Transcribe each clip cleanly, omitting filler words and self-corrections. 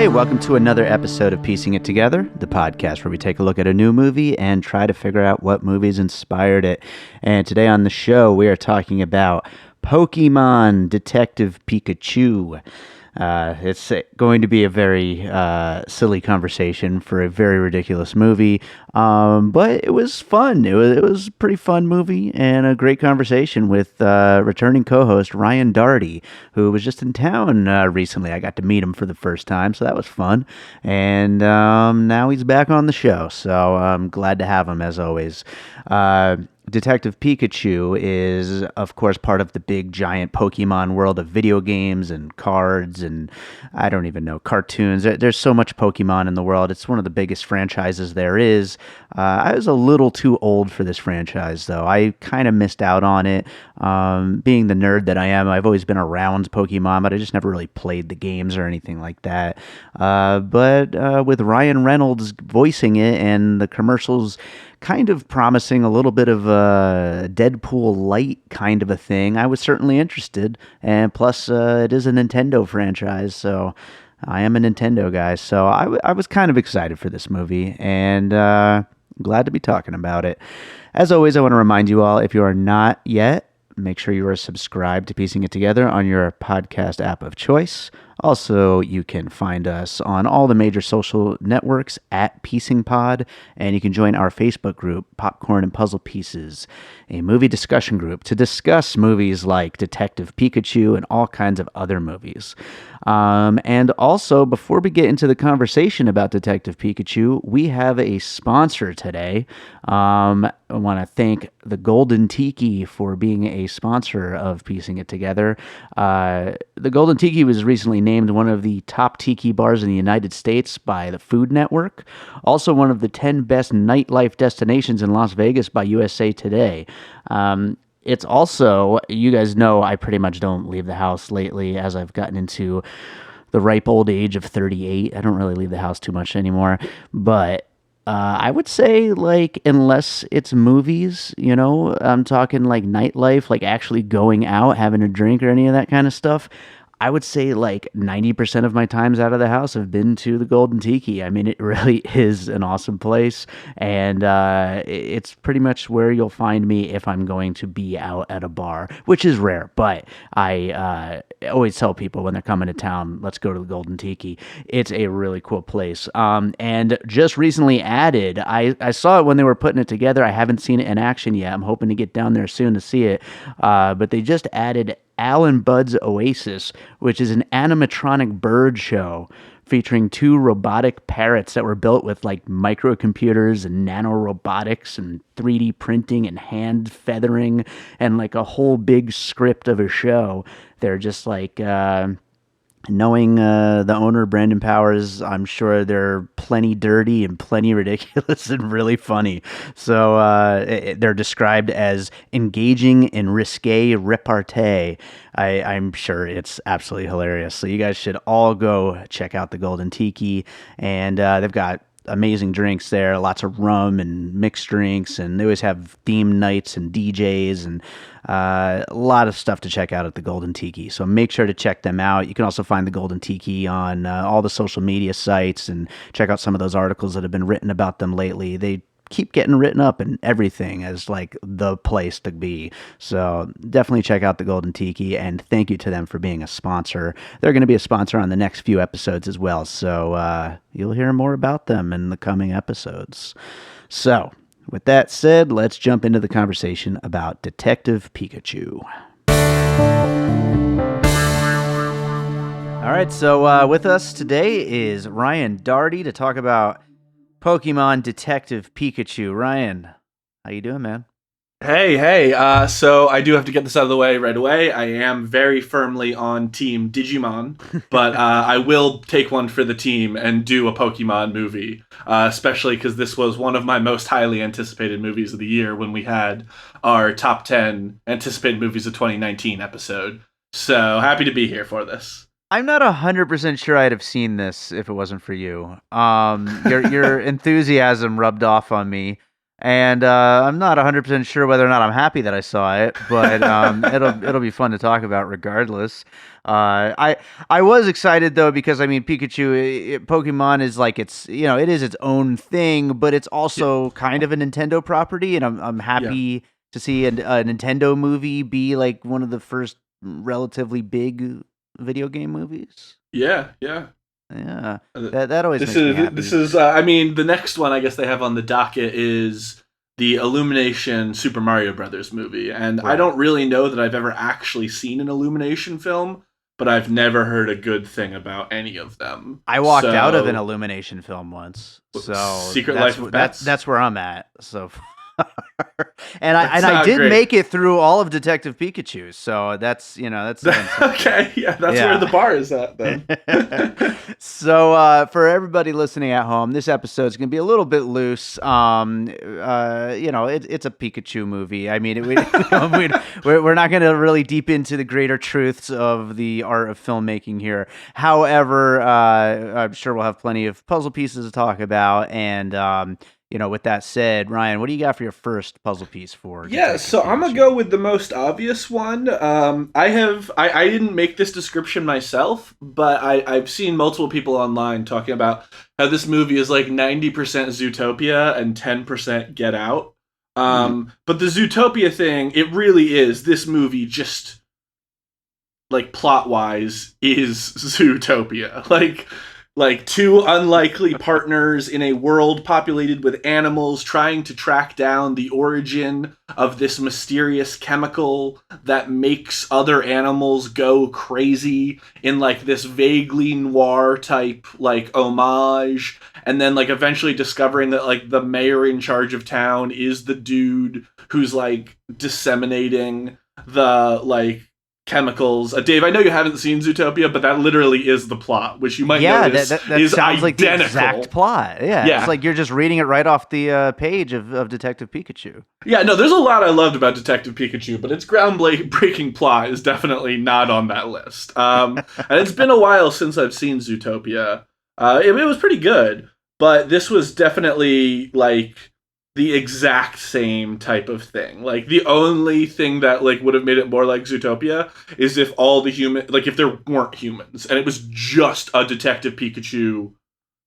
Hi, welcome to another episode of Piecing It Together, the podcast where we take a look at a new movie and try to figure out what movies inspired it. And today on the show, we are talking about Pokemon Detective Pikachu. It's going to be a very silly conversation for a very ridiculous movie, but it was fun. It was a pretty fun movie and a great conversation with returning co-host Ryan Daugherty, who was just in town recently. I got to meet him for the first time, so that was fun. And now he's back on the show, so I'm glad to have him as always. Detective Pikachu is, of course, part of the big, giant Pokemon world of video games and cards and, I don't even know, cartoons. There's so much Pokemon in the world. It's one of the biggest franchises there is. I was a little too old for this franchise, though. I kind of missed out on it. Being the nerd that I am, I've always been around Pokemon, but I just never really played the games or anything like that. But with Ryan Reynolds voicing it and the commercials kind of promising a little bit of a Deadpool light kind of a thing, I was certainly interested. And plus, it is a Nintendo franchise, so I am a Nintendo guy. So I was kind of excited for this movie, and glad to be talking about it. As always, I want to remind you all, if you are not yet, make sure you are subscribed to Piecing It Together on your podcast app of choice. Also, you can find us on all the major social networks at Piecing Pod, and you can join our Facebook group, Popcorn and Puzzle Pieces, a movie discussion group to discuss movies like Detective Pikachu and all kinds of other movies. And also, before we get into the conversation about Detective Pikachu, we have a sponsor today. I want to thank the Golden Tiki for being a sponsor of Piecing It Together. The Golden Tiki was recently named one of the top tiki bars in the United States by the Food Network. Also one of the 10 best nightlife destinations in Las Vegas by USA Today. It's also, you guys know I pretty much don't leave the house lately as I've gotten into the ripe old age of 38. I don't really leave the house too much anymore, but I would say, like, unless it's movies, you know, I'm talking like nightlife, like actually going out, having a drink or any of that kind of stuff, I would say like 90% of my times out of the house have been to the Golden Tiki. I mean, it really is an awesome place, and it's pretty much where you'll find me if I'm going to be out at a bar, which is rare, but I always tell people when they're coming to town, let's go to the Golden Tiki. It's a really cool place. And just recently added, I saw it when they were putting it together. I haven't seen it in action yet. I'm hoping to get down there soon to see it, but they just added Al and Bud's Oasis, which is an animatronic bird show featuring 2 robotic parrots that were built with like microcomputers and nanorobotics and 3D printing and hand feathering and like a whole big script of a show. They're just like, knowing the owner, Brandon Powers, I'm sure they're plenty dirty and plenty ridiculous and really funny. So they're described as engaging and risque repartee. I'm sure it's absolutely hilarious. So you guys should all go check out the Golden Tiki. And they've got amazing drinks there, lots of rum and mixed drinks, and they always have theme nights and DJs and a lot of stuff to check out at the Golden Tiki. So make sure to check them out. You can also find the Golden Tiki on all the social media sites and check out some of those articles that have been written about them lately. They keep getting written up and everything as like the place to be. So definitely check out the Golden Tiki, and thank you to them for being a sponsor. They're going to be a sponsor on the next few episodes as well. So you'll hear more about them in the coming episodes. So with that said, let's jump into the conversation about Detective Pikachu. All right, so with us today is Ryan Daugherty to talk about Pokemon Detective Pikachu. Ryan, how you doing, man? Hey, so I do have to get this out of the way right away. I am very firmly on Team Digimon, but I will take one for the team and do a Pokemon movie, especially because this was one of my most highly anticipated movies of the year when we had our top 10 anticipated movies of 2019 episode. So happy to be here for this. I'm not 100% sure I'd have seen this if it wasn't for you. Your enthusiasm rubbed off on me, And I'm not 100% sure whether or not I'm happy that I saw it, but it'll be fun to talk about regardless. I was excited though because I mean Pikachu, Pokemon is like it is its own thing, but it's also kind of a Nintendo property, and I'm happy to see a Nintendo movie be like one of the first relatively big video game movies. Yeah. That always makes me happy. This is I mean, the next one I guess they have on the docket is the Illumination Super Mario Brothers movie, and I don't really know that I've ever actually seen an Illumination film, but I've never heard a good thing about any of them. I walked out of an Illumination film once, so Secret Life of Pets. That's where I'm at. So. I did make it through all of Detective Pikachu, so that's okay. Yeah, that's where the bar is at then. So for everybody listening at home, this episode is going to be a little bit loose. It's a Pikachu movie. I mean, we're not going to really deep into the greater truths of the art of filmmaking here. However, I'm sure we'll have plenty of puzzle pieces to talk about, and with that said, Ryan, what do you got for your first puzzle piece for? So I'm gonna go with the most obvious one. I didn't make this description myself, but I've seen multiple people online talking about how this movie is like 90% Zootopia and 10% Get Out. But the Zootopia thing, it really is. This movie just, like, plot-wise, is Zootopia. Like two unlikely partners in a world populated with animals trying to track down the origin of this mysterious chemical that makes other animals go crazy in like this vaguely noir type like homage, and then like eventually discovering that like the mayor in charge of town is the dude who's like disseminating the like chemicals. Dave, I know you haven't seen Zootopia, but that literally is the plot, which you might notice that is sounds identical. Like the exact plot. Yeah, it's like you're just reading it right off the page of Detective Pikachu. Yeah, no, there's a lot I loved about Detective Pikachu, but its groundbreaking plot is definitely not on that list. And it's been a while since I've seen Zootopia. It was pretty good, but this was definitely like the exact same type of thing. Like the only thing that like would have made it more like Zootopia is if all the if there weren't humans and it was just a Detective Pikachu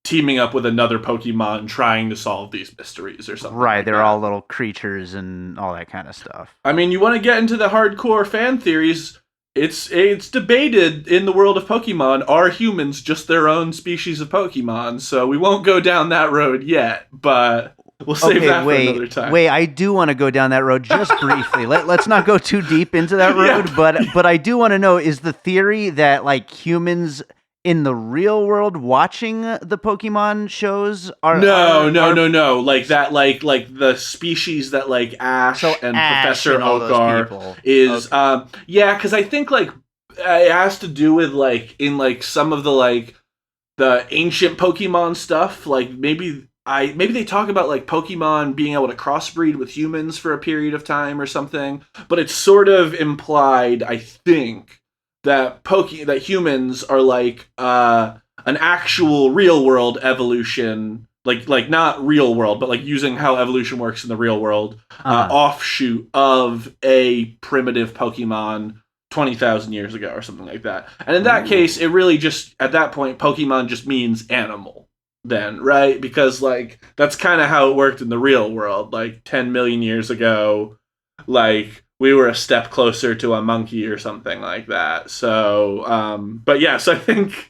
teaming up with another Pokemon trying to solve these mysteries or something. Right, they're all little creatures and all that kind of stuff. I mean, you want to get into the hardcore fan theories, it's debated in the world of Pokemon, are humans just their own species of Pokemon? So we won't go down that road yet, but we'll save that for another time. Wait, I do want to go down that road just briefly. Let's not go too deep into that road, but I do want to know, is the theory that like humans in the real world watching the Pokemon shows are no. Like that, like the species that like Ash and Professor Ogar is, because I think like it has to do with like in like some of the like the ancient Pokemon stuff, like maybe they talk about like Pokemon being able to crossbreed with humans for a period of time or something, but it's sort of implied, I think, that humans are like an actual real world evolution, like not real world, but like using how evolution works in the real world, offshoot of a primitive Pokemon 20,000 years ago or something like that. And in that case, it really just, at that point, Pokemon just means animal then, right? Because like that's kind of how it worked in the real world. Like 10 million years ago, like we were a step closer to a monkey or something like that. So, but yes, I think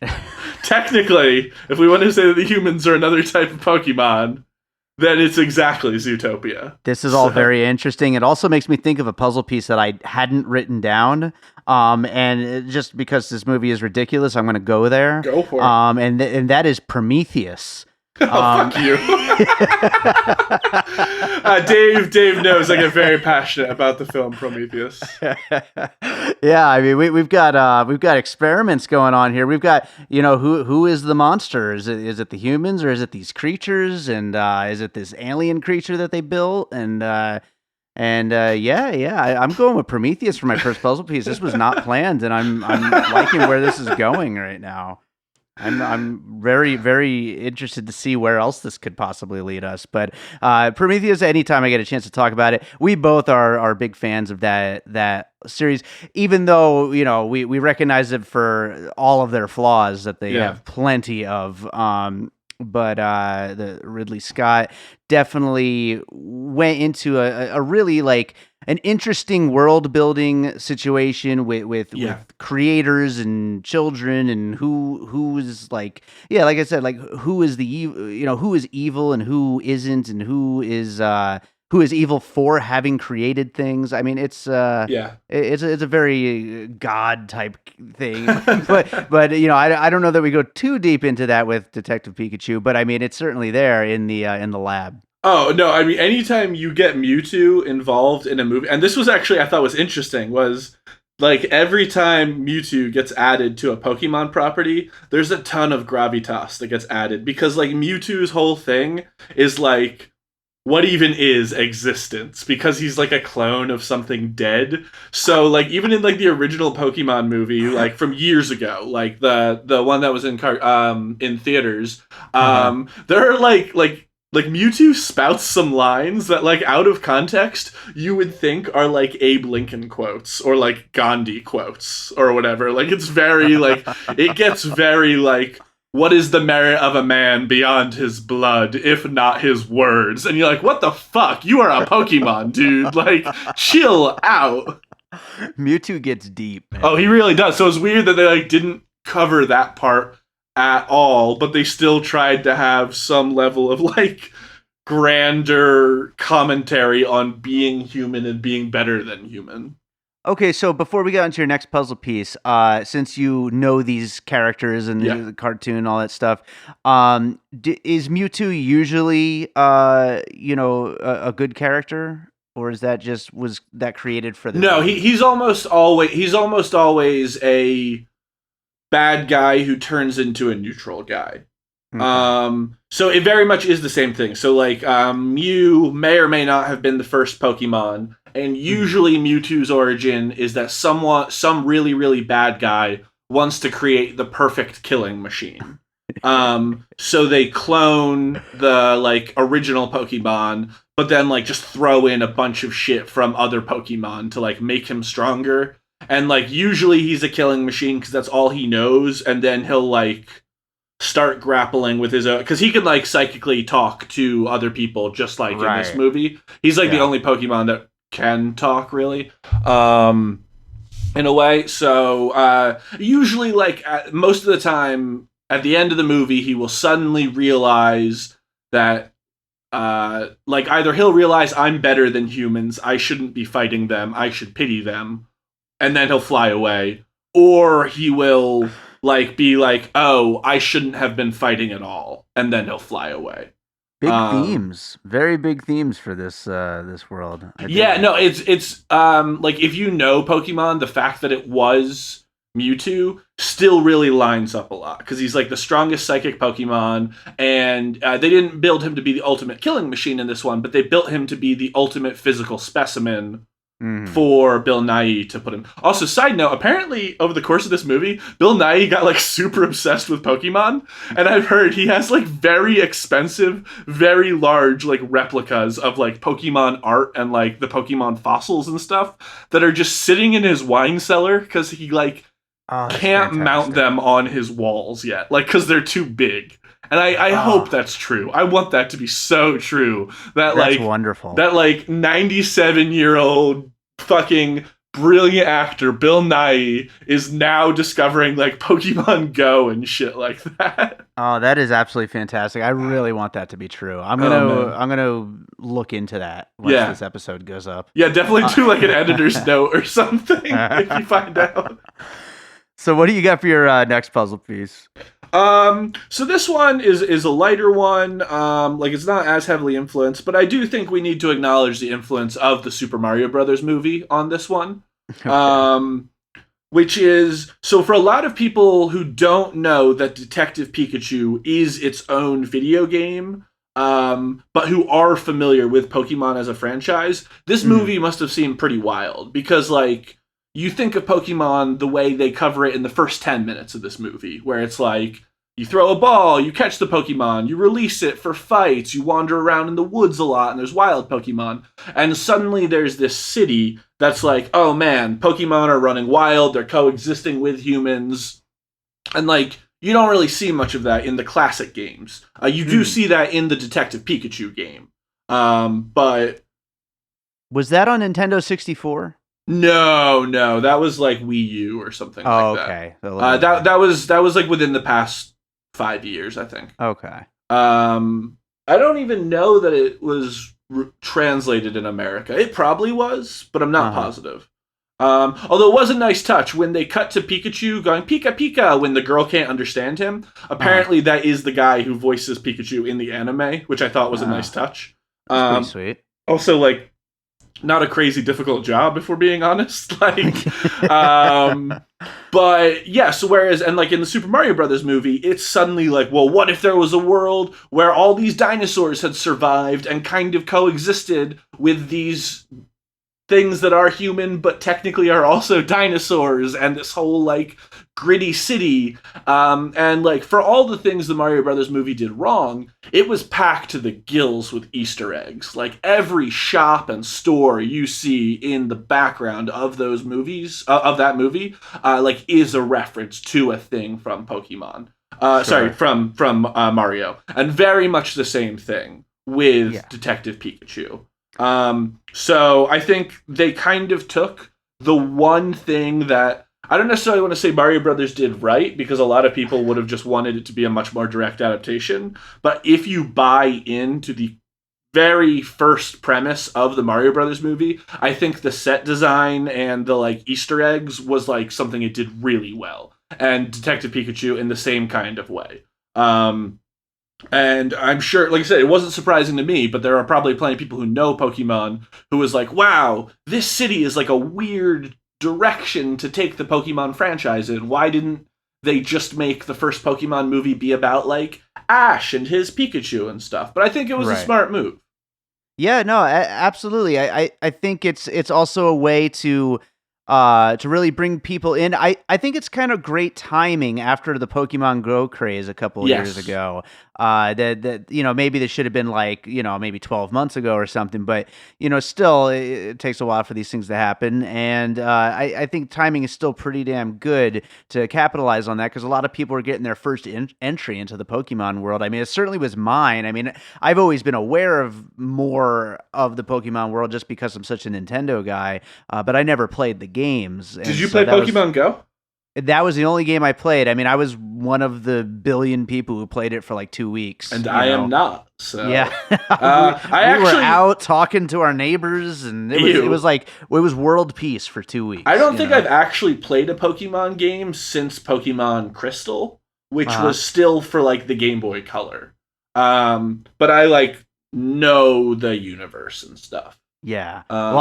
technically, if we want to say that the humans are another type of Pokemon, then it's exactly Zootopia. This is all very interesting. It also makes me think of a puzzle piece that I hadn't written down. And just because this movie is ridiculous, I'm going to go there. Go for it. And that is Prometheus. Fuck you. Dave knows I get very passionate about the film Prometheus. Yeah, I mean we've got experiments going on here. We've got who is the monster? Is it the humans or is it these creatures? And is it this alien creature that they built? I'm going with Prometheus for my first puzzle piece. This was not planned, and I'm liking where this is going right now. I'm very, very interested to see where else this could possibly lead us. But Prometheus, anytime I get a chance to talk about it, we both are big fans of that series. Even though we recognize it for all of their flaws that they have plenty of. But the Ridley Scott definitely went into a really like an interesting world building situation with creators and children and who is like like I said, like who is who is evil and who isn't, and who is evil for having created things. I mean, it's a very God type thing, but I don't know that we go too deep into that with Detective Pikachu, but I mean it's certainly there in the lab. Oh, no, I mean, anytime you get Mewtwo involved in a movie, and this was actually, I thought was interesting, was, like, every time Mewtwo gets added to a Pokemon property, there's a ton of gravitas that gets added, because, like, Mewtwo's whole thing is, like, what even is existence? Because he's, like, a clone of something dead. So, like, even in, like, the original Pokemon movie, like, from years ago, like, the one that was in theaters, there are, like Mewtwo spouts some lines that, like, out of context, you would think are, like, Abe Lincoln quotes or, like, Gandhi quotes or whatever. Like, it's very, like, it gets very, like, what is the merit of a man beyond his blood, if not his words? And you're like, what the fuck? You are a Pokemon, dude. Like, chill out. Mewtwo gets deep, man. Oh, he really does. So it's weird that they, like, didn't cover that part at all, but they still tried to have some level of, like, grander commentary on being human and being better than human. Okay, so before we get into your next puzzle piece, since you know these characters and the cartoon, all that stuff, is Mewtwo usually, a good character, or is that was that created for the? No, he's almost always a bad guy who turns into a neutral guy. Okay. So it very much is the same thing. So, like, Mew may or may not have been the first Pokemon, and usually Mewtwo's origin is that some really, really bad guy wants to create the perfect killing machine. So they clone the, like, original Pokemon, but then, like, just throw in a bunch of shit from other Pokemon to, like, make him stronger. And, like, usually he's a killing machine because that's all he knows, and then he'll, like, start grappling with his own, because he can, like, psychically talk to other people, just like in this movie. He's, like, the only Pokemon that can talk, really, in a way. So, usually, like, most of the time, at the end of the movie, he will suddenly realize that, like, either he'll realize I'm better than humans, I shouldn't be fighting them, I should pity them, and then he'll fly away, or he will, like, be like, oh, I shouldn't have been fighting at all, and then he'll fly away. Big themes, very big themes for this world. It's like, if you know Pokemon, the fact that it was Mewtwo still really lines up a lot, because he's, like, the strongest psychic Pokemon, and they didn't build him to be the ultimate killing machine in this one, but they built him to be the ultimate physical specimen for Bill Nighy to put him. Also, side note, apparently over the course of this movie, Bill Nighy got, like, super obsessed with Pokemon, and I've heard he has, like, very expensive, very large, like, replicas of, like, Pokemon art and, like, the Pokemon fossils and stuff that are just sitting in his wine cellar because he, like, can't mount them on his walls yet, like, because they're too big. And I hope that's true. I want that to be so true. That's like, wonderful. That, like, 97-year-old fucking brilliant actor Bill Nighy is now discovering, like, Pokemon Go and shit like that. Oh, that is absolutely fantastic. I really want that to be true. I'm gonna look into that once this episode goes up. Yeah, definitely do, like, an editor's note or something if you find out. So what do you got for your next puzzle piece? So this one is a lighter one. Like, it's not as heavily influenced, but I do think we need to acknowledge the influence of the Super Mario Brothers movie on this one. Okay. Which is, so for a lot of people who don't know that Detective Pikachu is its own video game, but who are familiar with Pokemon as a franchise, this movie must have seemed pretty wild, because, like, you think of Pokemon the way they cover it in the first 10 minutes of this movie, where it's like, you throw a ball, you catch the Pokemon, you release it for fights, you wander around in the woods a lot, and there's wild Pokemon. And suddenly there's this city that's like, oh man, Pokemon are running wild, they're coexisting with humans. And like, you don't really see much of that in the classic games. You do see that in the Detective Pikachu game. But... Was that on Nintendo 64? No, that was like Wii U or something like that. Okay. That was like within the past 5 years, I think. Okay. I don't even know that it was translated in America. It probably was, but I'm not positive. Although it was a nice touch when they cut to Pikachu going Pika Pika when the girl can't understand him. Apparently, that is the guy who voices Pikachu in the anime, which I thought was a nice touch. Pretty sweet. Also, like, not a crazy difficult job, if we're being honest. Like, but yeah. So whereas, and like in the Super Mario Brothers movie, it's suddenly like, well, what if there was a world where all these dinosaurs had survived and kind of coexisted with these things that are human but technically are also dinosaurs, and this whole like gritty city, and like for all the things the Mario Brothers movie did wrong, it was packed to the gills with Easter eggs. Like every shop and store you see in the background of those movies, of that movie, like is a reference to a thing from Pokemon. Sorry, from Mario, and very much the same thing with Detective Pikachu. So I think they kind of took the one thing that I don't necessarily want to say Mario Brothers did right, because a lot of people would have just wanted it to be a much more direct adaptation. But if you buy into the very first premise of the Mario Brothers movie, I think the set design and the like Easter eggs was like something it did really well. And Detective Pikachu in the same kind of way. And I'm sure, like I said, it wasn't surprising to me, but there are probably plenty of people who know Pokemon who was like, wow, this city is like a weird direction to take the Pokemon franchise in. Why didn't they just make the first Pokemon movie be about, like, Ash and his Pikachu and stuff? But I think it was a smart move. Yeah, no, absolutely. I think it's also a way to really bring people in. I think it's kind of great timing after the Pokemon Go craze a couple of years ago. That maybe this should have been like, maybe 12 months ago or something, but still it takes a while for these things to happen. And I think timing is still pretty damn good to capitalize on that, because a lot of people are getting their first entry into the Pokemon world. I mean, it certainly was mine. I mean, I've always been aware of more of the Pokemon world just because I'm such a Nintendo guy, but I never played the games. Did you play Pokemon Go? That was the only game I played. I mean, I was one of the billion people who played it for like 2 weeks. And I am not. So yeah, we were out talking to our neighbors, and it was world peace for 2 weeks. I don't think I've actually played a Pokemon game since Pokemon Crystal, which was still for like the Game Boy Color. But I like know the universe and stuff. Yeah. Well,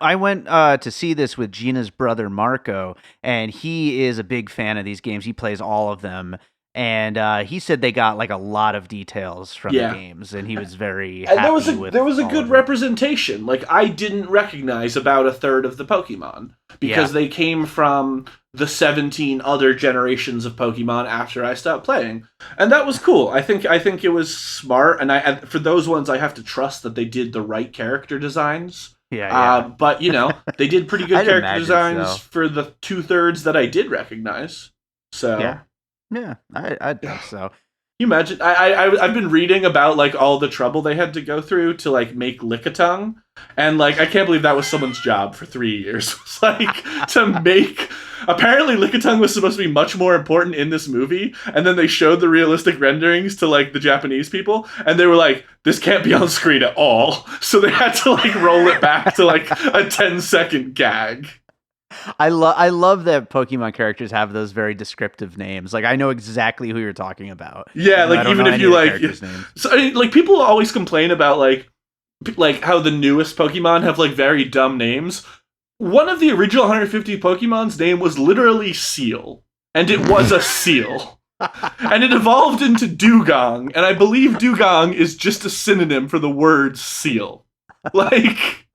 I went to see this with Gina's brother Marco, and he is a big fan of these games. He plays all of them, and he said they got like a lot of details from the games, and he was very happy with there was a good representation. Like, I didn't recognize about a third of the Pokemon because they came from the 17 other generations of Pokemon after I stopped playing, and that was cool. I think it was smart, and for those ones, I have to trust that they did the right character designs. But they did pretty good character designs for the 2/3 that I did recognize. So I think so. You imagine? I've been reading about like all the trouble they had to go through to like make Lickitung, and like I can't believe that was someone's job for 3 years. It's like to make. Apparently, Lickitung was supposed to be much more important in this movie, and then they showed the realistic renderings to like the Japanese people, and they were like, "This can't be on screen at all." So they had to like roll it back to like a 10-second gag. I love that Pokemon characters have those very descriptive names. Like, I know exactly who you're talking about. Yeah, like even if you like, so like people always complain about like how the newest Pokemon have like very dumb names. One of the original 150 Pokemon's name was literally Seal, and it was a seal. And it evolved into Dugong, and I believe Dugong is just a synonym for the word seal. Like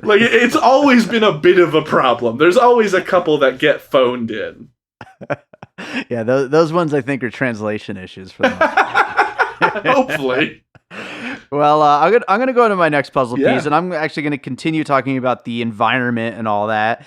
it's always been a bit of a problem. There's always a couple that get phoned in. Yeah, those ones I think are translation issues for them. Hopefully. Well, I'm gonna go into my next puzzle Yeah. piece, and I'm actually gonna continue talking about the environment and all that.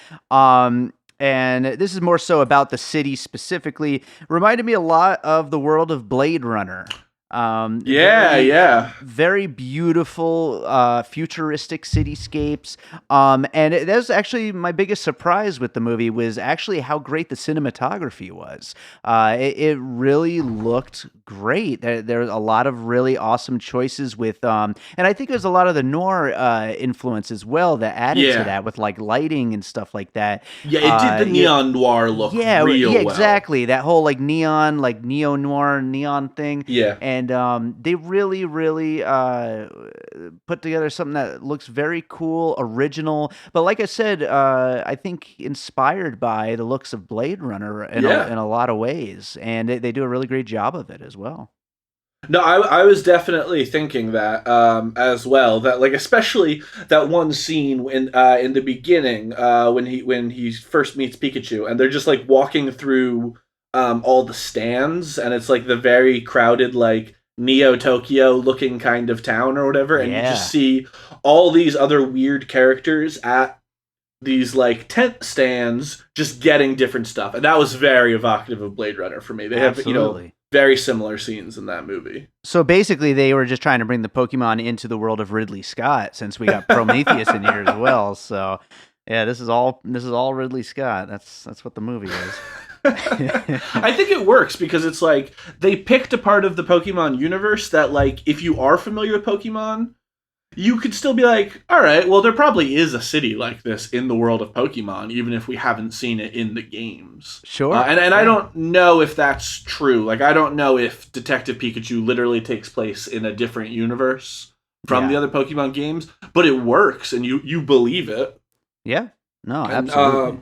And this is more so about the city specifically. Reminded me a lot of the world of Blade Runner. Yeah. Very beautiful, futuristic cityscapes. And that was actually my biggest surprise with the movie was actually how great the cinematography was. It really looked great. There was a lot of really awesome choices with, and I think there's a lot of the noir influence as well that added to that with like lighting and stuff like that. Yeah, it did the neon noir look real well. Exactly. That whole like neon, like neo noir neon thing. Yeah. And they really, really put together something that looks very cool, original. But like I said, I think inspired by the looks of Blade Runner in a lot of ways. And they do a really great job of it as well. No, I was definitely thinking that as well. That like especially that one scene in the beginning when he first meets Pikachu and they're just like walking through all the stands and it's like the very crowded like Neo Tokyo looking kind of town or whatever, and you just see all these other weird characters at these like tent stands just getting different stuff, and that was very evocative of Blade Runner for me. They have very similar scenes in that movie. So basically, they were just trying to bring the Pokemon into the world of Ridley Scott, since we got Prometheus in here as well. So, yeah, this is all Ridley Scott. That's what the movie is. I think it works because it's like they picked a part of the Pokemon universe that, like, if you are familiar with Pokemon, you could still be like, all right, well, there probably is a city like this in the world of Pokemon, even if we haven't seen it in the games. Sure. And I don't know if that's true. Like, I don't know if Detective Pikachu literally takes place in a different universe from the other Pokemon games, but it works, and you believe it. Yeah. No, absolutely.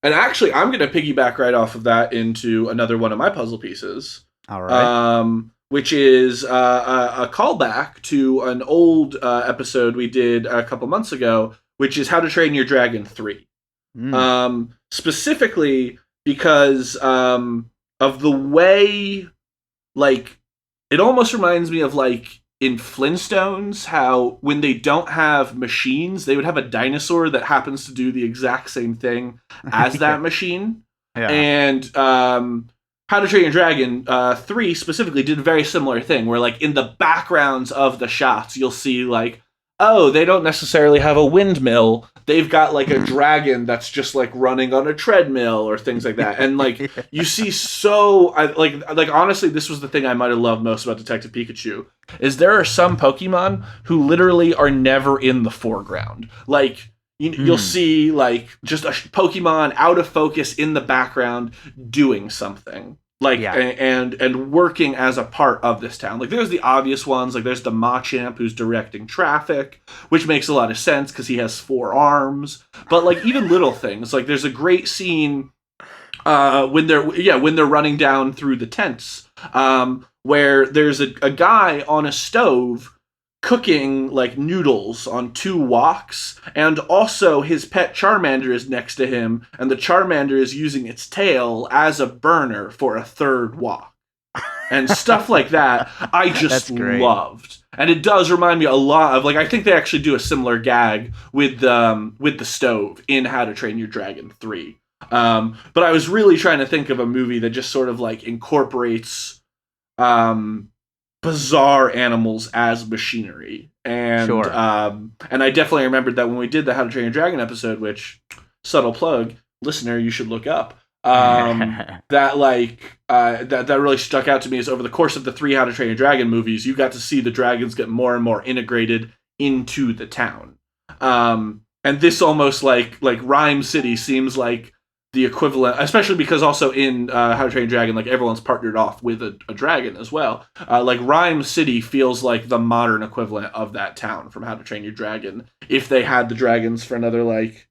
And actually, I'm going to piggyback right off of that into another one of my puzzle pieces. All right. Which is a callback to an old episode we did a couple months ago, which is How to Train Your Dragon 3. Specifically because of the way, like, it almost reminds me of, like, in Flintstones, how when they don't have machines, they would have a dinosaur that happens to do the exact same thing as that machine. Yeah. And How to Train Your Dragon 3 specifically did a very similar thing, where like in the backgrounds of the shots, you'll see like, oh, they don't necessarily have a windmill. They've got like a dragon that's just like running on a treadmill or things like that. And like you see like honestly, this was the thing I might have loved most about Detective Pikachu, is there are some Pokemon who literally are never in the foreground. Like you'll see like just a Pokemon out of focus in the background doing something. Like and working as a part of this town. Like there's the obvious ones, like there's the Machamp who's directing traffic, which makes a lot of sense because he has 4 arms. But like even little things, like there's a great scene when they're running down through the tents, where there's a guy on a stove cooking like noodles on 2 woks, and also his pet Charmander is next to him, and the Charmander is using its tail as a burner for a 3rd wok. And stuff like that I just loved. And it does remind me a lot of, like, I think they actually do a similar gag with the stove in How to Train Your Dragon 3. But I was really trying to think of a movie that just sort of like incorporates bizarre animals as machinery, and and I definitely remembered that when we did the How to Train Your Dragon episode, which, subtle plug, listener, you should look up. That like that really stuck out to me is over the course of the 3 How to Train Your Dragon movies, you got to see the dragons get more and more integrated into the town. And this almost like Rhyme City seems like the equivalent, especially because also in How to Train Your Dragon, like everyone's partnered off with a dragon as well. Like Rhyme City feels like the modern equivalent of that town from How to Train Your Dragon, if they had the dragons for another like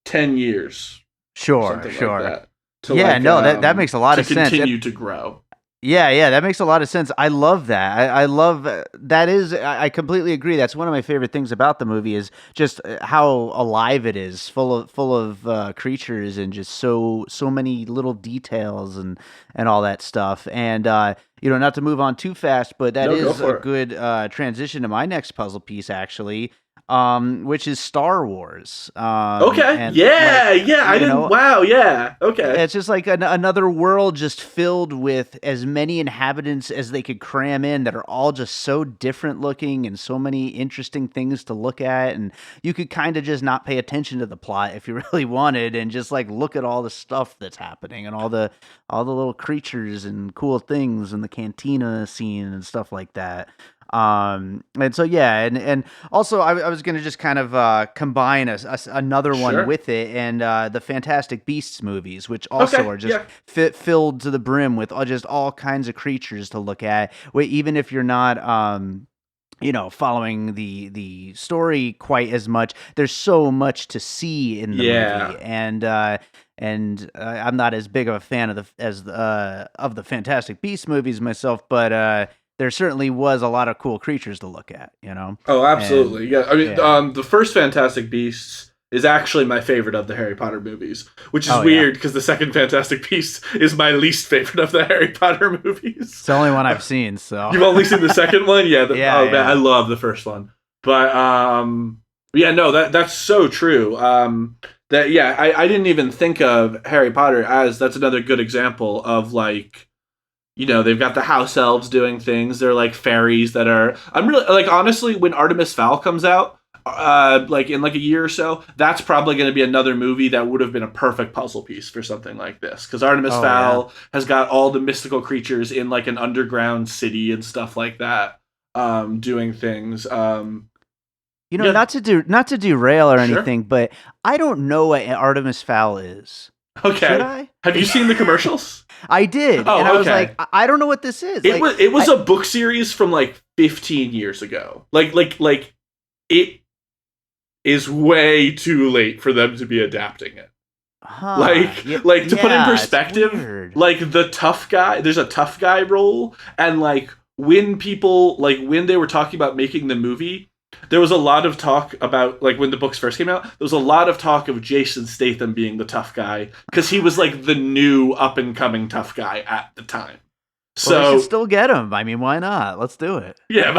10 years. Sure. Like that, that makes a lot of sense. To continue to grow. Yeah, that makes a lot of sense. I love that. I love that is. I completely agree. That's one of my favorite things about the movie is just how alive it is, full of creatures and just so many little details and all that stuff. And not to move on too fast, but that No, go is a for it. good transition to my next puzzle piece, actually, which is Star Wars. Okay. And Yeah, like yeah. I didn't. Wow. Yeah. Okay. it's just like another world just filled with as many inhabitants as they could cram in that are all just so different looking and so many interesting things to look at. And you could kind of just not pay attention to the plot if you really wanted and just like look at all the stuff that's happening and all the little creatures and cool things and the cantina scene and stuff like that. And so yeah, and also I was gonna just kind of combine another one Sure. with it, and the Fantastic Beasts movies, which also Okay. are just Yeah. filled to the brim with just all kinds of creatures to look at. Even if you're not following the story quite as much, there's so much to see in the movie, Yeah. and I'm not as big of a fan of the Fantastic Beasts movies myself, but there certainly was a lot of cool creatures to look at, Oh, and absolutely. Yeah. I mean, yeah, the first Fantastic Beasts is actually my favorite of the Harry Potter movies, which is oh yeah, weird because the second Fantastic Beast is my least favorite of the Harry Potter it's movies. the only one I've seen, so You've only seen the second one, yeah. yeah, Oh man, I yeah. love the first one, but yeah, no, that's so true. That yeah, I didn't even think of Harry Potter as that's another good example of like they've got the house elves doing things. They're like fairies that are. I'm really like honestly, when Artemis Fowl comes out, like in like a year or so, that's probably going to be another movie that would have been a perfect puzzle piece for something like this. Because Artemis Oh yeah. Fowl has got all the mystical creatures in like an underground city and stuff like that, doing things. Yeah, Not to derail or sure. anything, but I don't know what Artemis Fowl is. Should Okay. I? Have you seen the commercials? I did, and I Oh, was like, okay. I don't know what this is. It was I a book series from like 15 years ago. Like it is way too late for them to be adapting it. huh? Like Yeah, like to put in yeah, it's perspective, weird. like the tough guy, there's a tough guy role, and like when they were talking about making the movie, there was a lot of talk about like when the books first came out, there was a lot of talk of Jason Statham being the tough guy because he was like the new up and coming tough guy at the time. Well, they should So still get him. I mean, why not? Let's do it. yeah,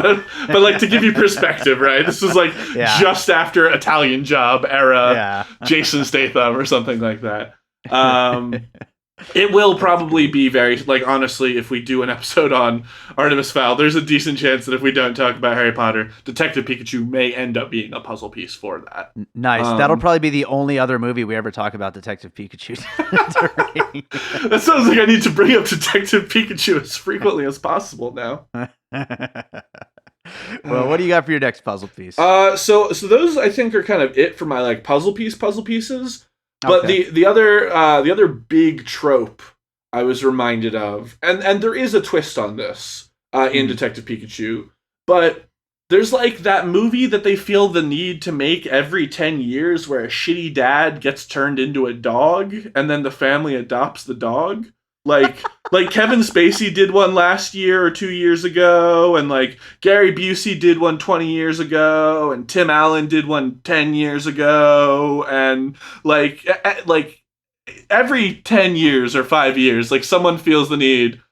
but like to give you perspective, right? This was like Yeah, just after Italian Job era yeah. Jason Statham or something like that. Um, it will probably be very like honestly, if we do an episode on Artemis Fowl, there's a decent chance that if we don't talk about Harry Potter, Detective Pikachu may end up being a puzzle piece for that. Nice. That'll Um, probably be the only other movie we ever talk about Detective Pikachu during. that sounds like I need to bring up Detective Pikachu as frequently as possible now. Well, what do you got for your next puzzle piece? So those I think are kind of it for my like puzzle pieces. But Okay. the other big trope I was reminded of, and there is a twist on this in Mm. Detective Pikachu, but there's like that movie that they feel the need to make every 10 years where a shitty dad gets turned into a dog and then the family adopts the dog. Like Kevin Spacey did one last year or 2 years ago, and like Gary Busey did one 20 years ago, and Tim Allen did one 10 years ago, and like every 10 years or 5 years, like someone feels the need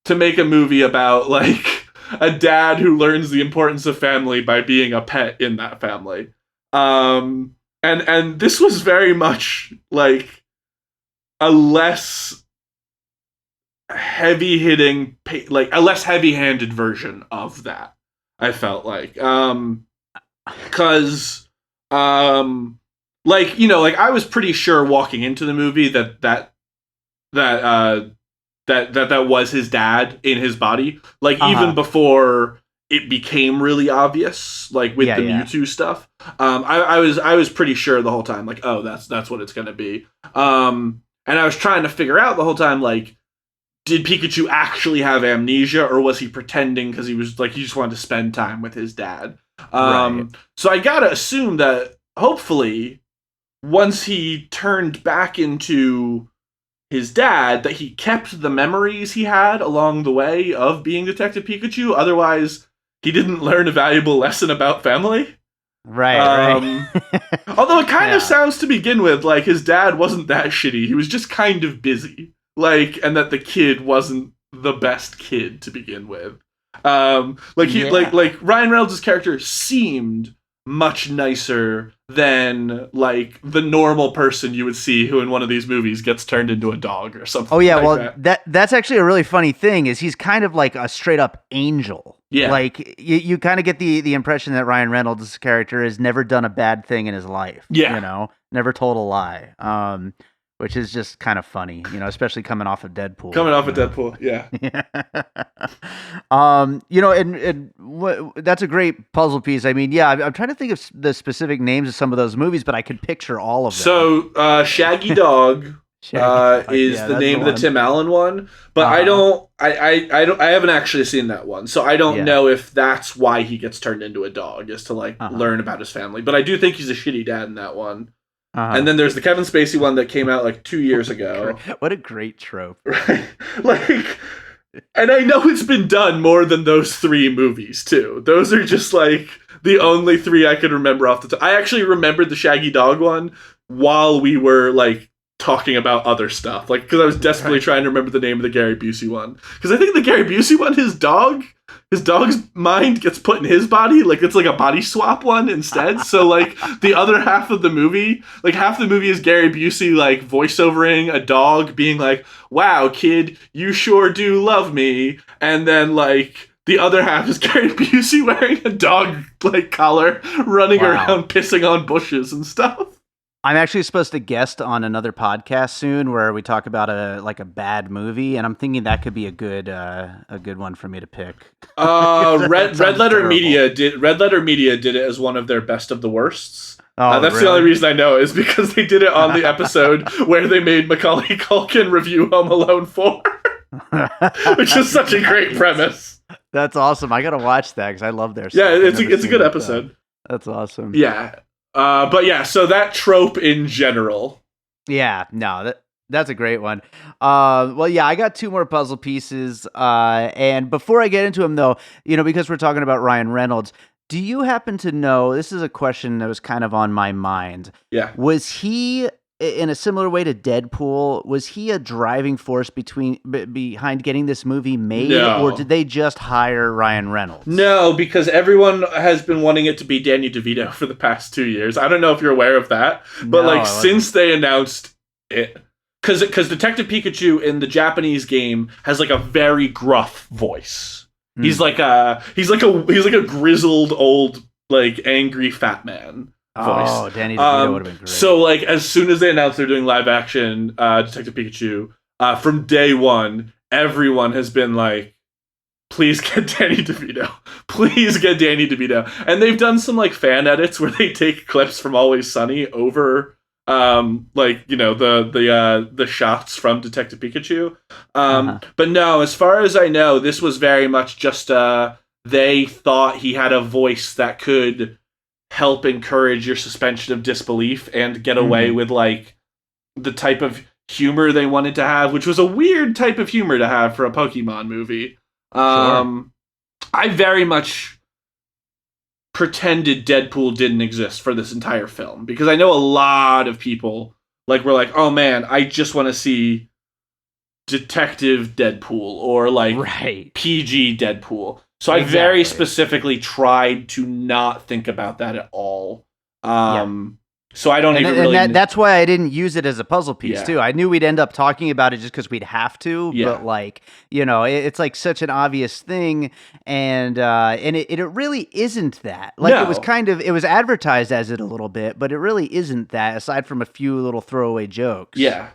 to make a movie about like a dad who learns the importance of family by being a pet in that family. And this was very much like a less heavy hitting, like a less heavy handed version of that. I felt like, because, like like I was pretty sure walking into the movie that that was his dad in his body. Like even Uh-huh. before it became really obvious, like with Yeah, the yeah. Mewtwo stuff. I was pretty sure the whole time, like, oh, that's what it's gonna be. And I was trying to figure out the whole time, like, did Pikachu actually have amnesia, or was he pretending because he was like he just wanted to spend time with his dad? Right. So I gotta assume that hopefully once he turned back into his dad, that he kept the memories he had along the way of being Detective Pikachu. Otherwise, he didn't learn a valuable lesson about family. Right. Although it kind of sounds to begin with like his dad wasn't that shitty. He was just kind of busy. Like, and that the kid wasn't the best kid to begin with. Like Ryan Reynolds' character seemed much nicer than like the normal person you would see who in one of these movies gets turned into a dog or something. Oh yeah, like well that's actually a really funny thing is he's kind of like a straight up angel. Yeah. Like you kind of get the impression that Ryan Reynolds' character has never done a bad thing in his life. Yeah. You know, never told a lie. Which is just kind of funny, you know, especially coming off of Deadpool. Deadpool, yeah. You know, and that's a great puzzle piece. I mean, yeah, I'm trying to think of the specific names of some of those movies, but I could picture all of them. So, Shaggy Dog is the name of the Tim Allen one, but I haven't actually seen that one, so I don't know if that's why he gets turned into a dog, is to like learn about his family. But I do think he's a shitty dad in that one. And then there's the Kevin Spacey one that came out like 2 years ago. What a great trope. Right? Like, and I know it's been done more than those 3 movies, too. Those are just like the only 3 I could remember off the top. I actually remembered the Shaggy Dog one while we were like talking about other stuff. Like, because I was desperately trying to remember the name of the Gary Busey one. Because I think the Gary Busey one, his dog's mind gets put in his body, like it's like a body swap one instead. So like the other half of the movie, like half the movie is Gary Busey like voiceovering a dog being like, "Wow, kid, you sure do love me." And then like the other half is Gary Busey wearing a dog like collar, running around pissing on bushes and stuff. I'm actually supposed to guest on another podcast soon where we talk about a bad movie, and I'm thinking that could be a good one for me to pick. Red Letter Media did it as one of their best of the worsts. That's really? The only reason I know is because they did it on the episode where they made Macaulay Culkin review Home Alone 4, which is such a great premise. That's awesome. I gotta watch that because I love their stuff. Yeah, it's a good episode. That's awesome. Yeah. But yeah, so that trope in general. Yeah, no, that's a great one. Well, yeah, I got 2 more puzzle pieces. And before I get into them, though, you know, because we're talking about Ryan Reynolds, do you happen to know? This is a question that was kind of on my mind. Yeah, was he in a similar way to Deadpool? Was he a driving force behind getting this movie made, or did they just hire Ryan Reynolds? No, because everyone has been wanting it to be Danny DeVito for the past 2 years. I don't know if you're aware of that, but since they announced it, because Detective Pikachu in the Japanese game has like a very gruff voice. He's like a grizzled old like angry fat man. Voice. Oh, Danny DeVito would have been great. So, like, as soon as they announced they're doing live action Detective Pikachu, from day one, everyone has been like, please get Danny DeVito. Please get Danny DeVito. And they've done some, like, fan edits where they take clips from Always Sunny over, like, you know, the shots from Detective Pikachu. But no, as far as I know, this was very much just, they thought he had a voice that could help encourage your suspension of disbelief and get away with like the type of humor they wanted to have, which was a weird type of humor to have for a Pokemon movie. Sure. I very much pretended Deadpool didn't exist for this entire film because I know a lot of people like were like, "Oh man, I just want to see Detective Deadpool or like PG Deadpool." So I very specifically tried to not think about that at all. So I don't even really... that's why I didn't use it as a puzzle piece, too. I knew we'd end up talking about it just because we'd have to. Yeah. But, like, you know, it's like such an obvious thing. And it really isn't that. Like, no. It was advertised as it a little bit, but it really isn't that, aside from a few little throwaway jokes. Yeah.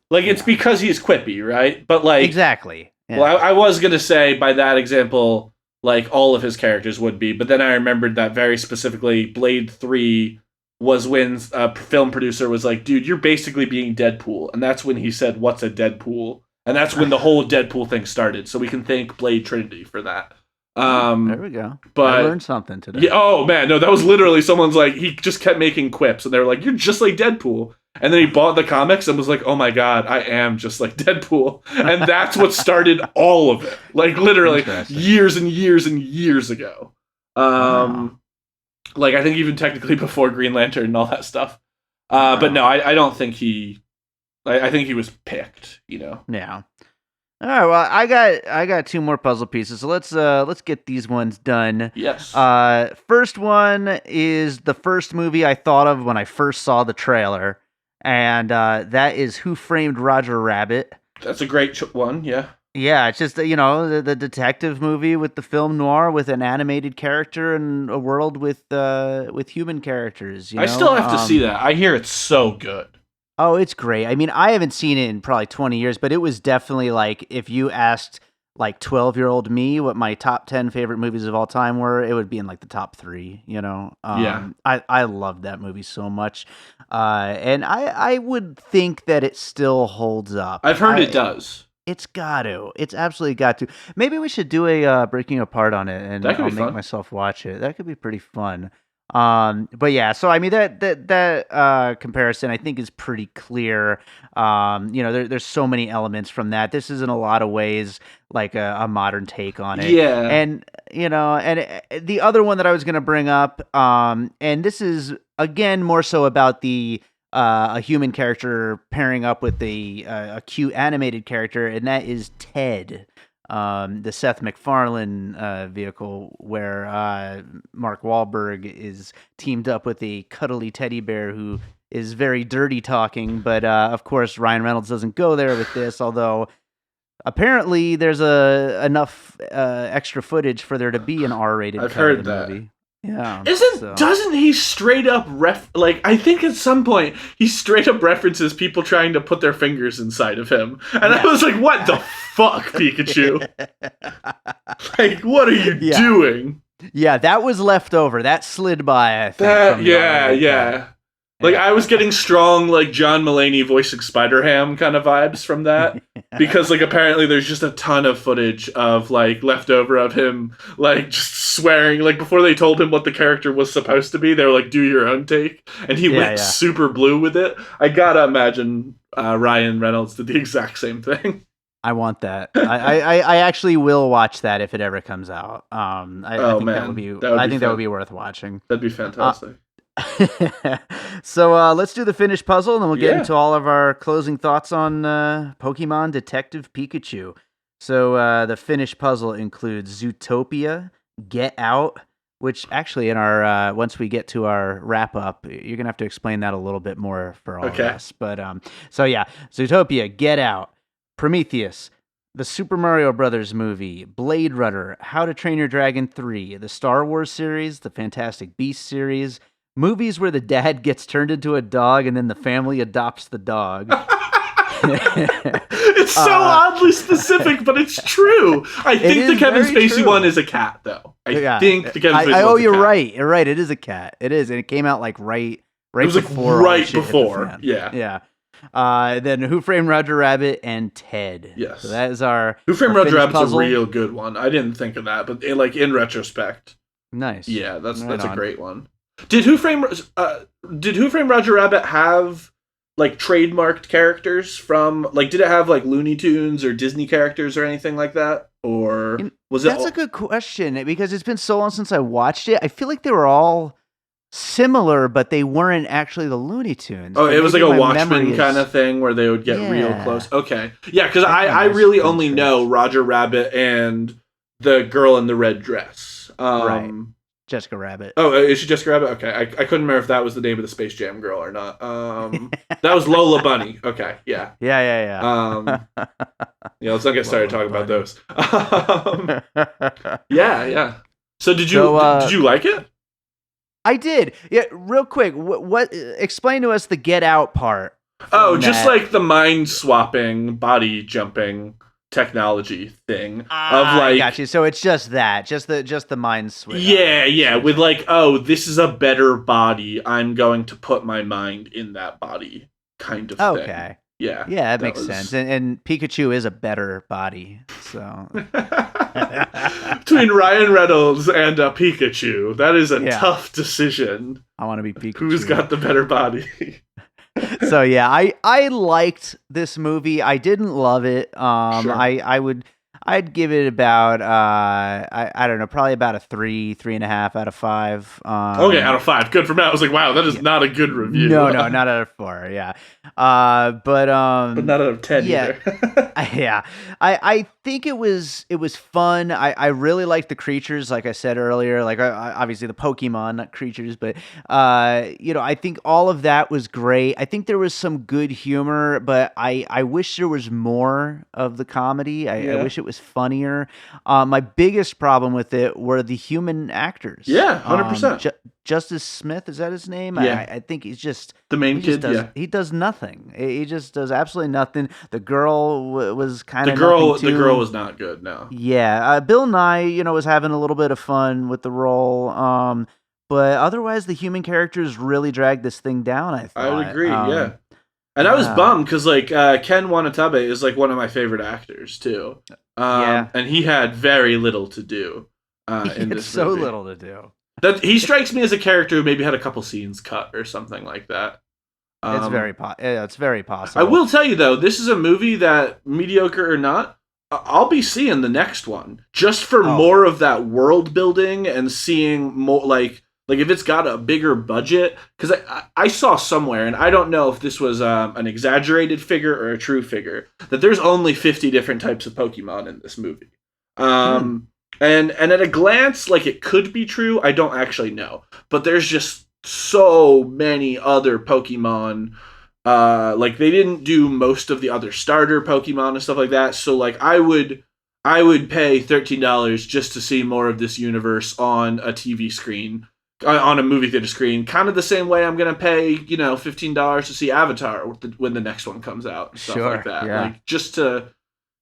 Like, it's because he's quippy, right? But, like... Exactly. Yeah. Well, I was going to say, by that example, like, all of his characters would be, but then I remembered that very specifically, Blade 3 was when a film producer was like, dude, you're basically being Deadpool, and that's when he said, what's a Deadpool? And that's when the whole Deadpool thing started, so we can thank Blade Trinity for that. There we go. But, I learned something today. Yeah, oh, man, no, that was literally someone's like, he just kept making quips, and they were like, you're just like Deadpool. And then he bought the comics and was like, "Oh my god, I am just like Deadpool." And that's what started all of it. Like literally years and years and years ago. Wow. Like I think even technically before Green Lantern and all that stuff. But no, I don't think he. I think he was picked. Yeah. All right. Well, I got two more puzzle pieces. So let's get these ones done. Yes. First one is the first movie I thought of when I first saw the trailer, and that is Who Framed Roger Rabbit. That's a great one. Yeah. Yeah, it's just the detective movie with the film noir with an animated character and a world with human characters. I still have to see that. I hear it's so good. Oh, it's great. I mean, I haven't seen it in probably 20 years, but it was definitely like if you asked like 12-year-old me what my top 10 favorite movies of all time were, it would be in like the top 3, Yeah. I loved that movie so much. And I would think that it still holds up. I've heard it does. It's got to. It's absolutely got to. Maybe we should do a breaking apart on it, and I'll make myself watch it. That could be pretty fun. But yeah, so I mean that comparison I think is pretty clear. There's so many elements from that. This is in a lot of ways like a modern take on it. Yeah. And the other one that I was going to bring up, and this is again more so about a human character pairing up with a cute animated character, and that is Ted. The Seth MacFarlane vehicle where Mark Wahlberg is teamed up with a cuddly teddy bear who is very dirty talking, but of course Ryan Reynolds doesn't go there with this, although apparently there's enough extra footage for there to be an R-rated I've cut heard of the that. movie. Yeah. Doesn't he straight up I think at some point he straight up references people trying to put their fingers inside of him. And I was like, what the fuck, Pikachu? Like, what are you doing? Yeah, that was left over. That slid by, I think. Yeah. Like, I was getting strong, like, John Mulaney voicing Spider-Ham kind of vibes from that. Because, like, apparently there's just a ton of footage of, like, leftover of him, like, just swearing. Like, before they told him what the character was supposed to be, they were like, do your own take. And he went super blue with it. I gotta imagine Ryan Reynolds did the exact same thing. I want that. I actually will watch that if it ever comes out. I think that would be worth watching. That'd be fantastic. So let's do the finished puzzle, and then we'll get into all of our closing thoughts on Pokemon Detective Pikachu. So the finished puzzle includes Zootopia, Get Out, which actually in our once we get to our wrap up, you're gonna have to explain that a little bit more for all of us. But Zootopia, Get Out, Prometheus, the Super Mario Brothers movie, Blade Runner, How to Train Your Dragon 3, the Star Wars series, the Fantastic Beasts series, movies where the dad gets turned into a dog and then the family adopts the dog. It's so oddly specific, but it's true. I think the Kevin Spacey one is a cat, though. I think the Kevin Spacey one is a cat. You're right. You're right. It is a cat. It is. And it came out like right it was before. Like right before. Yeah. Yeah. Then Who Framed Roger Rabbit and Ted. Yes. So that is our Who Framed Roger Rabbit's a real good one. I didn't think of that, but in retrospect. Nice. Yeah, that's a great one. Did Who Framed Roger Rabbit have like trademarked characters from did it have like Looney Tunes or Disney characters or anything like that? Or was it That's a good question because it's been so long since I watched it. I feel like they were all similar, but they weren't actually the Looney Tunes. Oh, it was like a Watchmen kind of thing where they would get real close. Okay. Yeah, because I really only know Roger Rabbit and the girl in the red dress. Right. Jessica Rabbit. Oh, is she Jessica Rabbit? Okay. I couldn't remember if that was the name of the Space Jam girl or not. That was Lola Bunny. Okay, yeah. Yeah. Let's not get started talking about those. Yeah. So did you like it? I did. Yeah, real quick. What explain to us the Get Out part. Oh, just like the mind swapping, body jumping technology thing of I got you. So it's just that, just the mind switch. Yeah, with like, oh, this is a better body. I'm going to put my mind in that body, kind of thing. Okay. Yeah, that makes sense. And Pikachu is a better body. So between Ryan Reynolds and a Pikachu, that is a tough decision. I want to be Pikachu. Who's got the better body? So yeah, I liked this movie. I didn't love it. Sure. I'd give it about I don't know, probably about a 3.5 out of 5. Okay, out of 5. Good for Matt. I was like, wow, that is not a good review. No, not out of 4. Yeah, but not out of 10 yeah, either. yeah. I think it was fun. I really liked the creatures, like I said earlier. Like obviously the Pokemon, not creatures, but I think all of that was great. I think there was some good humor, but I wish there was more of the comedy. I wish it was funnier. My biggest problem with it were the human actors. Yeah, 100%. Justice Smith, is that his name? Yeah. I think he's just the main kid. He does nothing. He just does absolutely nothing. The girl was kind of the girl was not good. No. Yeah, Bill Nighy, was having a little bit of fun with the role. But otherwise, the human characters really dragged this thing down. I thought. I would agree. Yeah. And I was bummed because Ken Watanabe is like one of my favorite actors too. And he had very little to do. In this movie. Little to do. That he strikes me as a character who maybe had a couple scenes cut or something like that. It's very possible. I will tell you though, this is a movie that, mediocre or not, I'll be seeing the next one just for more of that world building and seeing more like if it's got a bigger budget. Because I saw somewhere, and I don't know if this was an exaggerated figure or a true figure, that there's only 50 different types of Pokemon in this movie. And at a glance, it could be true. I don't actually know. But there's just so many other Pokemon. They didn't do most of the other starter Pokemon and stuff like that. So, I would pay $13 just to see more of this universe on a TV screen, on a movie theater screen. Kind of the same way I'm going to pay, $15 to see Avatar when the next one comes out. And stuff like that. Yeah. Just to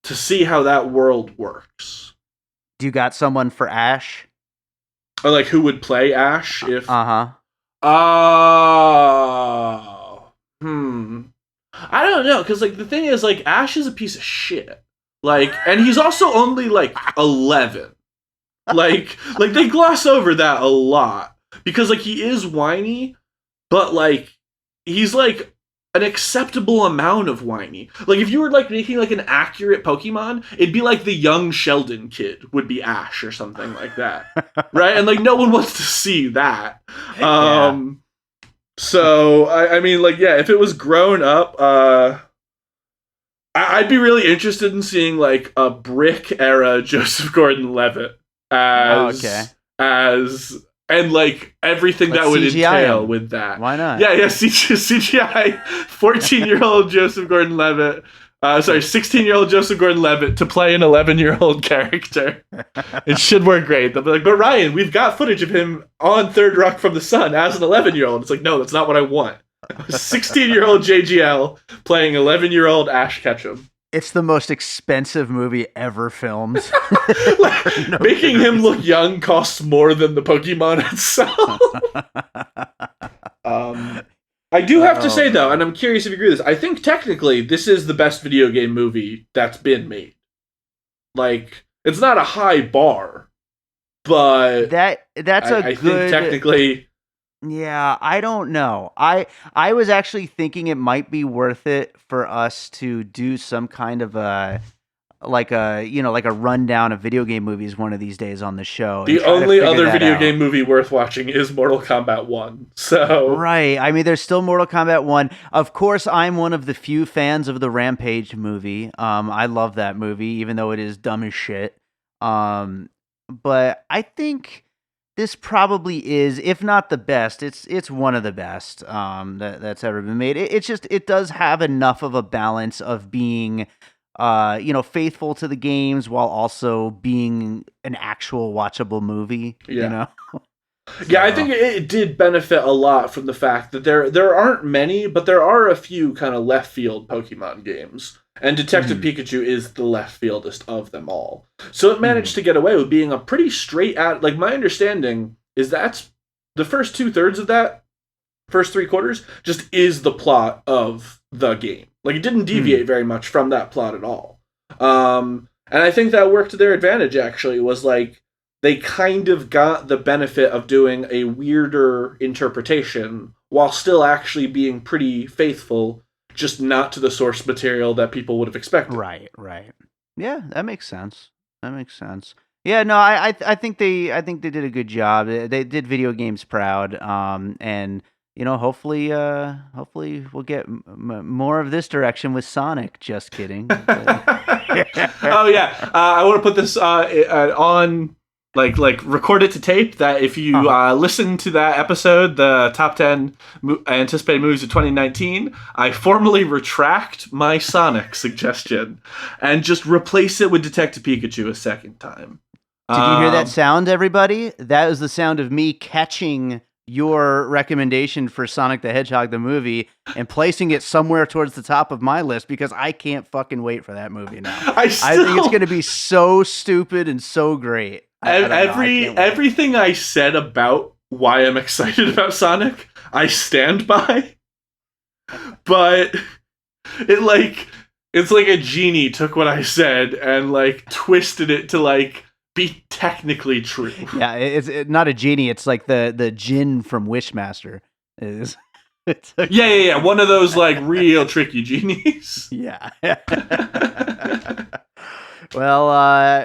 see how that world works. Do you got someone for Ash? Or who would play Ash if? Uh-huh. I don't know, because the thing is, Ash is a piece of shit. And he's also only 11. They gloss over that a lot because he is whiny, but he's an acceptable amount of whiny. If you were making an accurate Pokemon, it'd be the young Sheldon kid would be Ash or something like that. Right? And no one wants to see that. So I mean if it was grown up, I'd be really interested in seeing a brick era Joseph Gordon-Levitt as and everything that would entail with that. Why not? Yeah, CGI 14-year-old Joseph Gordon-Levitt. 16-year-old Joseph Gordon-Levitt to play an 11-year-old character. It should work great. They'll be but Ryan, we've got footage of him on Third Rock from the Sun as an 11-year-old. It's no, that's not what I want. 16-year-old JGL playing 11-year-old Ash Ketchum. It's the most expensive movie ever filmed. Making him look young costs more than the Pokemon itself. I do have to say, though, and I'm curious if you agree with this, I think technically this is the best video game movie that's been made. It's not a high bar, but I think technically... Yeah, I don't know. I was actually thinking it might be worth it for us to do some kind of a rundown of video game movies one of these days on the show. The only other video game movie worth watching is Mortal Kombat 1. So right. I mean, there's still Mortal Kombat 1. Of course, I'm one of the few fans of the Rampage movie. I love that movie, even though it is dumb as shit. But I think this probably is, if not the best, it's one of the best that's ever been made. It does have enough of a balance of being faithful to the games while also being an actual watchable movie. Yeah. Yeah, I think it did benefit a lot from the fact that there aren't many, but there are a few kind of left field Pokemon games. And Detective Pikachu is the left fieldest of them all. So it managed to get away with being a pretty straight out, my understanding is that's the first 2/3 of that, first 3/4, just is the plot of the game. It didn't deviate very much from that plot at all. And I think that worked to their advantage, actually, was they kind of got the benefit of doing a weirder interpretation while still actually being pretty faithful, just not to the source material that people would have expected. Right. Yeah, that makes sense. Yeah, no, I think they did a good job. They did video games proud. And hopefully we'll get more of this direction with Sonic. Just kidding. Oh yeah, I want to put this on. Like record it to tape that if you listen to that episode, the top 10 anticipated movies of 2019, I formally retract my Sonic suggestion and just replace it with Detective Pikachu a second time. Did you hear that sound, everybody? That was the sound of me catching your recommendation for Sonic the Hedgehog the movie and placing it somewhere towards the top of my list because I can't fucking wait for that movie now. I think it's going to be so stupid and so great. Everything I said about why I'm excited about Sonic, I stand by. But it's like a genie took what I said and like twisted it to like be technically true. Yeah, it's not a genie. It's like the djinn from Wishmaster. Yeah. One of those like real tricky genies. Yeah. Well,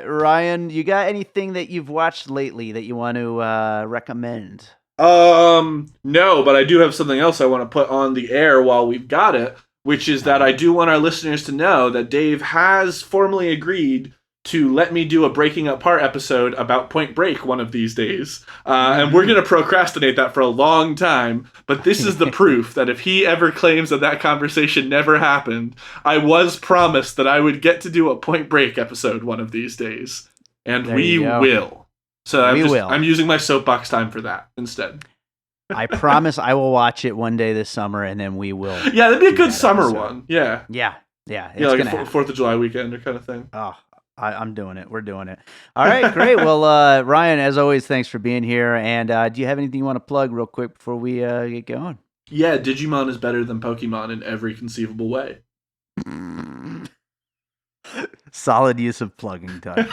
Ryan, you got anything that you've watched lately that you want to recommend? No, but I do have something else I want to put on the air while we've got it, which is that I do want our listeners to know that Dave has formally agreed to let me do a Breaking Apart episode about Point Break one of these days. And we're going to procrastinate that for a long time, but this is the proof that if he ever claims that conversation never happened, I was promised that I would get to do a Point Break episode one of these days. And we will. So I'm using my soapbox time for that instead. I promise I will watch it one day this summer, and then we will. Yeah, that'd be a good summer one. Yeah. Yeah. Yeah, like a 4th of July weekend or kind of thing. Oh, I'm doing it. We're doing it. All right, great. Well, Ryan, as always, thanks for being here. And do you have anything you want to plug real quick before we get going? Yeah, Digimon is better than Pokemon in every conceivable way. Solid use of plugging time.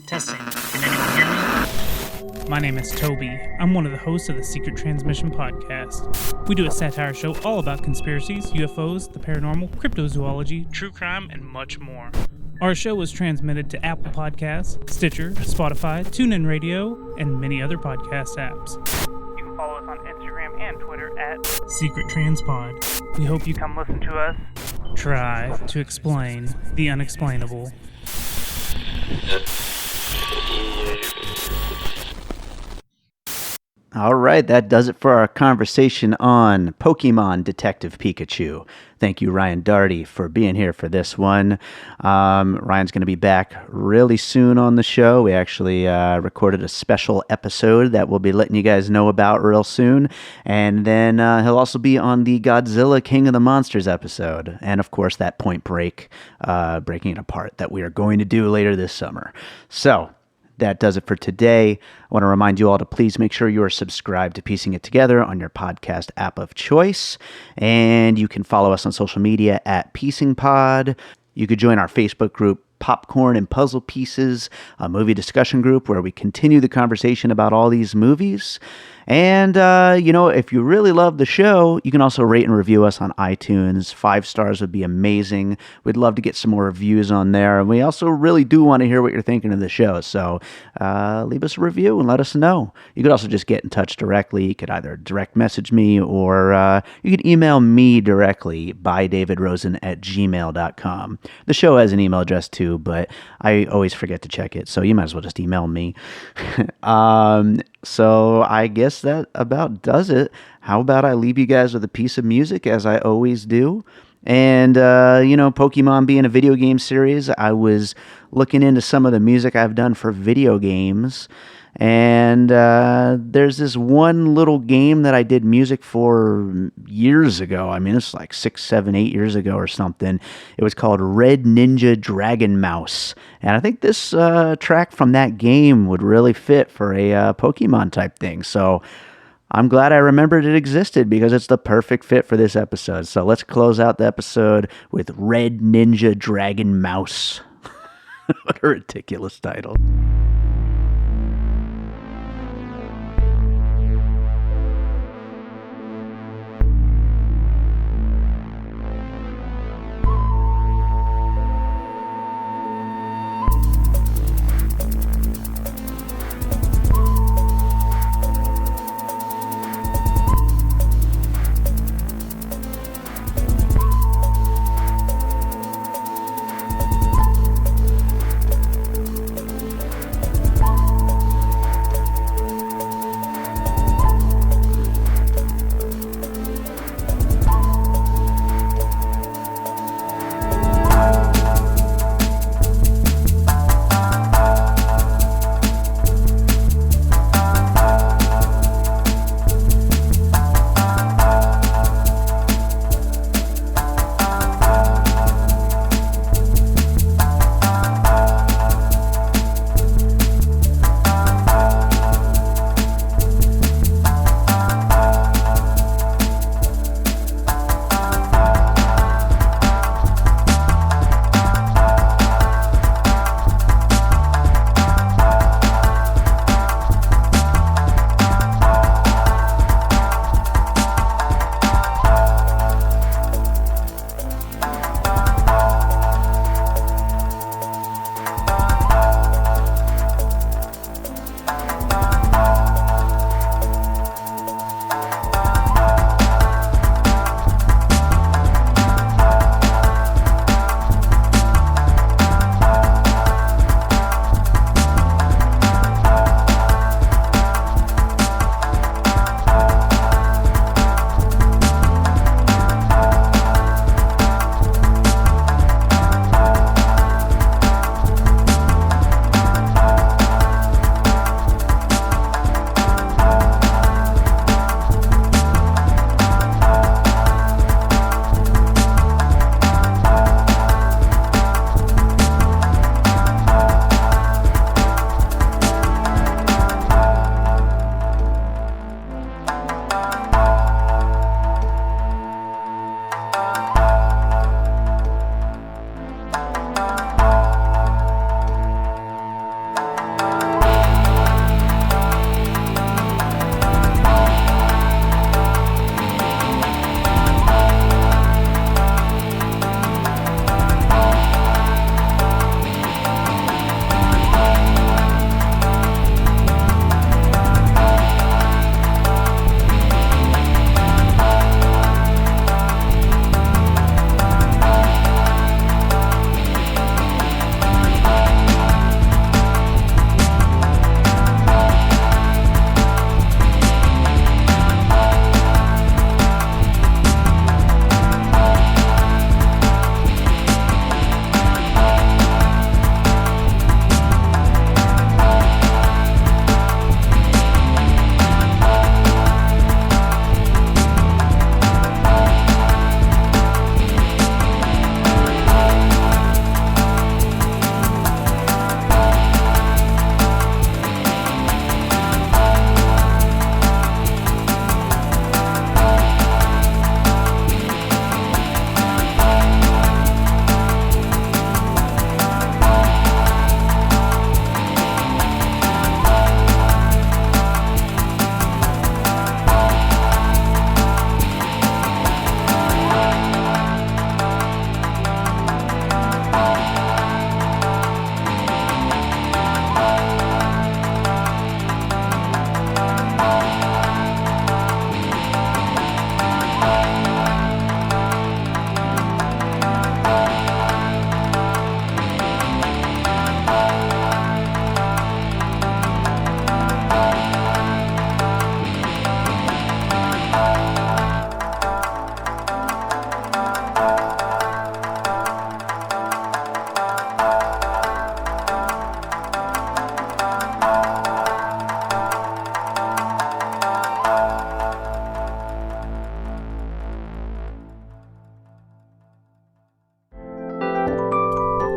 Testing. Can anyone hear me? My name is Toby. I'm one of the hosts of the Secret Transmission podcast. We do a satire show all about conspiracies, UFOs, the paranormal, cryptozoology, true crime, and much more. Our show is transmitted to Apple Podcasts, Stitcher, Spotify, TuneIn Radio, and many other podcast apps. You can follow us on Instagram and Twitter at Secret Transpod. We hope you come listen to us try to explain the unexplainable. All right, that does it for our conversation on Pokemon Detective Pikachu. Thank you, Ryan Daugherty, for being here for this one. Ryan's going to be back really soon on the show. We actually recorded a special episode that we'll be letting you guys know about real soon. And then he'll also be on the Godzilla King of the Monsters episode. And, of course, that Point Break, Breaking It Apart that we are going to do later this summer. So that does it for today. I want to remind you all to please make sure you are subscribed to Piecing It Together on your podcast app of choice. And you can follow us on social media at PiecingPod. You could join our Facebook group, Popcorn and Puzzle Pieces, a movie discussion group where we continue the conversation about all these movies. And, if you really love the show, you can also rate and review us on iTunes. 5 stars would be amazing. We'd love to get some more reviews on there. And we also really do want to hear what you're thinking of the show. So leave us a review and let us know. You could also just get in touch directly. You could either direct message me or you could email me directly by davidrosen@gmail.com. The show has an email address too, but I always forget to check it. So you might as well just email me. So I guess that about does it. How about I leave you guys with a piece of music, as I always do? And, Pokemon being a video game series, I was looking into some of the music I've done for video games. And there's this one little game that I did music for years ago. I mean, it's like 6, 7, 8 years ago or something. It was called Red Ninja Dragon Mouse. And I think this track from that game would really fit for a Pokemon type thing. So I'm glad I remembered it existed because it's the perfect fit for this episode. So let's close out the episode with Red Ninja Dragon Mouse. What a ridiculous title.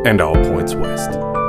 and all points west.